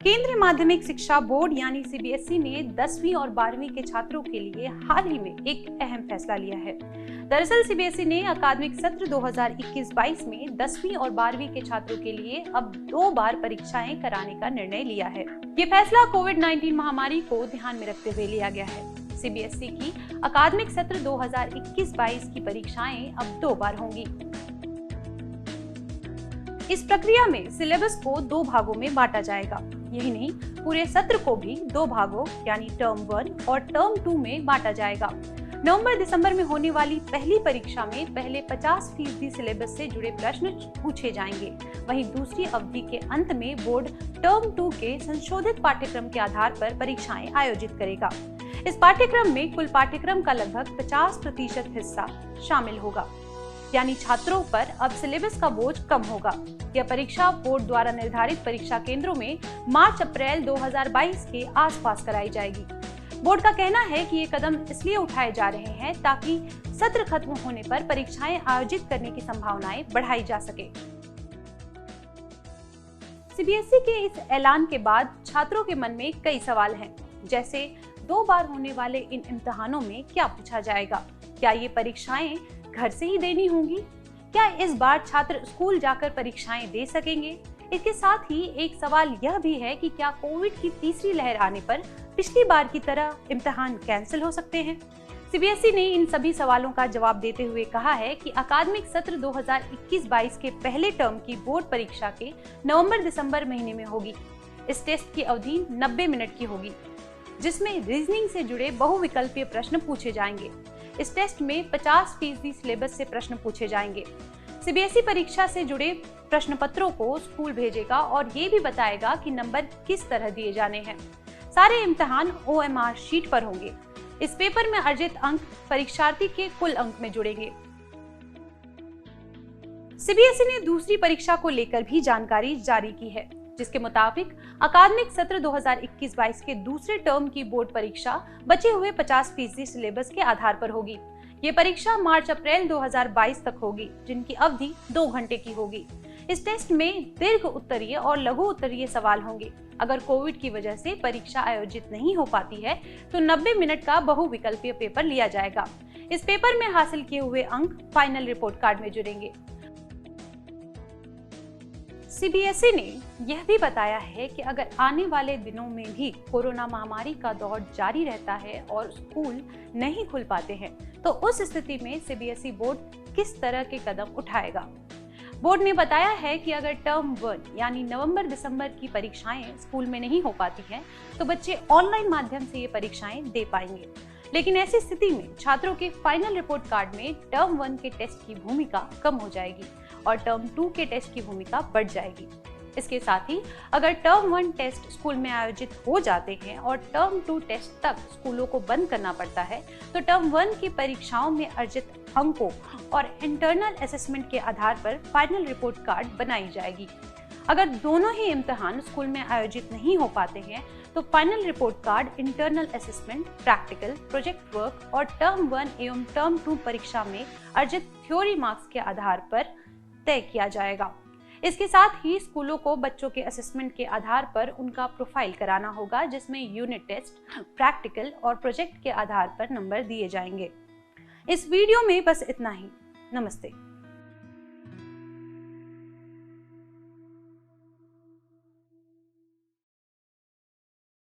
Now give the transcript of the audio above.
केंद्रीय माध्यमिक शिक्षा बोर्ड यानी सीबीएसई ने 10वीं और 12वीं के छात्रों के लिए हाल ही में एक अहम फैसला लिया है। दरअसल सीबीएसई ने अकादमिक सत्र 2021-22 में 10वीं और 12वीं के छात्रों के लिए अब 2 बार परीक्षाएं कराने का निर्णय लिया है। ये फैसला कोविड-19 महामारी को ध्यान में रखते हुए लिया गया है। सीबीएसई की अकादमिक सत्र 2021-22 की परीक्षाएं अब 2 बार होंगी। इस प्रक्रिया में सिलेबस को 2 भागों में बांटा जाएगा। यही नहीं, पूरे सत्र को भी 2 भागों यानी टर्म 1 और टर्म 2 में बांटा जाएगा। नवंबर-दिसंबर में होने वाली पहली परीक्षा में पहले 50% सिलेबस से जुड़े प्रश्न पूछे जाएंगे। वहीं दूसरी अवधि के अंत में बोर्ड टर्म 2 के संशोधित पाठ्यक्रम के आधार पर परीक्षाएं आयोजित करेगा। इस पाठ्यक्रम में कुल पाठ्यक्रम का लगभग 50% हिस्सा शामिल होगा, यानी छात्रों पर अब सिलेबस का बोझ कम होगा। यह परीक्षा बोर्ड द्वारा निर्धारित परीक्षा केंद्रों में मार्च-अप्रैल 2022 के आसपास कराई जाएगी। बोर्ड का कहना है कि ये कदम इसलिए उठाए जा रहे हैं ताकि सत्र खत्म होने पर परीक्षाएं आयोजित करने की संभावनाएं बढ़ाई जा सके। सीबीएसई के इस ऐलान के बाद छात्रों के मन में कई सवाल हैं, जैसे 2 बार होने वाले इन इम्तिहानों में क्या पूछा जाएगा? क्या ये परीक्षाएं घर से ही देनी होंगी? क्या इस बार छात्र स्कूल जाकर परीक्षाएं दे सकेंगे? इसके साथ ही एक सवाल यह भी है कि क्या कोविड की तीसरी लहर आने पर पिछली बार की तरह इम्तिहान कैंसिल हो सकते हैं? सीबीएसई ने इन सभी सवालों का जवाब देते हुए कहा है कि अकादमिक सत्र 2021-22 के पहले टर्म की बोर्ड परीक्षा के नवंबर-दिसंबर महीने में होगी। इस टेस्ट की अवधि 90 मिनट की होगी, जिसमें रीजनिंग से जुड़े बहुविकल्पीय प्रश्न पूछे जाएंगे। इस टेस्ट में 50% सिलेबस से प्रश्न पूछे जाएंगे। सीबीएसई परीक्षा से जुड़े प्रश्न पत्रों को स्कूल भेजेगा और ये भी बताएगा कि नंबर किस तरह दिए जाने हैं। सारे इम्तिहान ओएमआर शीट पर होंगे। इस पेपर में अर्जित अंक परीक्षार्थी के कुल अंक में जुड़ेंगे। सीबीएसई ने दूसरी परीक्षा को लेकर भी जानकारी जारी की है, जिसके मुताबिक अकादमिक सत्र 2021-22 के दूसरे टर्म की बोर्ड परीक्षा बचे हुए 50% सिलेबस के आधार पर होगी। ये परीक्षा मार्च-अप्रैल 2022 तक होगी, जिनकी अवधि 2 घंटे की होगी। इस टेस्ट में दीर्घ उत्तरीय और लघु उत्तरीय सवाल होंगे। अगर कोविड की वजह से परीक्षा आयोजित नहीं हो पाती है, तो 90 मिनट का बहुविकल्पीय पेपर लिया जाएगा। इस पेपर में हासिल किए हुए अंक फाइनल रिपोर्ट कार्ड में जुड़ेंगे। सीबीएसई ने यह भी बताया है कि अगर आने वाले दिनों में भी कोरोना महामारी का दौर जारी रहता है और स्कूल नहीं खुल पाते हैं, तो उस स्थिति में सीबीएसई बोर्ड किस तरह के कदम उठाएगा। बोर्ड ने बताया है कि अगर टर्म 1 यानी नवंबर-दिसंबर की परीक्षाएं स्कूल में नहीं हो पाती हैं, तो बच्चे ऑनलाइन माध्यम से ये परीक्षाएं दे पाएंगे। लेकिन ऐसी स्थिति में छात्रों के फाइनल रिपोर्ट कार्ड में टर्म 1 के टेस्ट की भूमिका कम हो जाएगी और टर्म 2 के टेस्ट की भूमिका बढ़ जाएगी। इसके साथ ही अगर टर्म 1 टेस्ट स्कूल में आयोजित हो जाते हैं और टर्म 2 टेस्ट तक स्कूलों को बंद करना पड़ता है, तो टर्म 1 की परीक्षाओं में अर्जित अंकों और इंटरनल असेसमेंट के आधार पर फाइनल रिपोर्ट कार्ड बनाई जाएगी। अगर दोनों ही इम्तिहान स्कूल में आयोजित नहीं हो पाते हैं, तो final report card internal assessment, practical, project work और टर्म 1 एवं टर्म 2 परीक्षा में अर्जित थ्योरी मार्क्स के आधार पर तय किया जाएगा। इसके साथ ही स्कूलों को बच्चों के असेसमेंट के आधार पर उनका प्रोफाइल कराना होगा, जिसमें यूनिट टेस्ट, प्रैक्टिकल और प्रोजेक्ट के आधार पर नंबर दिए जाएंगे। इस वीडियो में बस इतना ही। नमस्ते।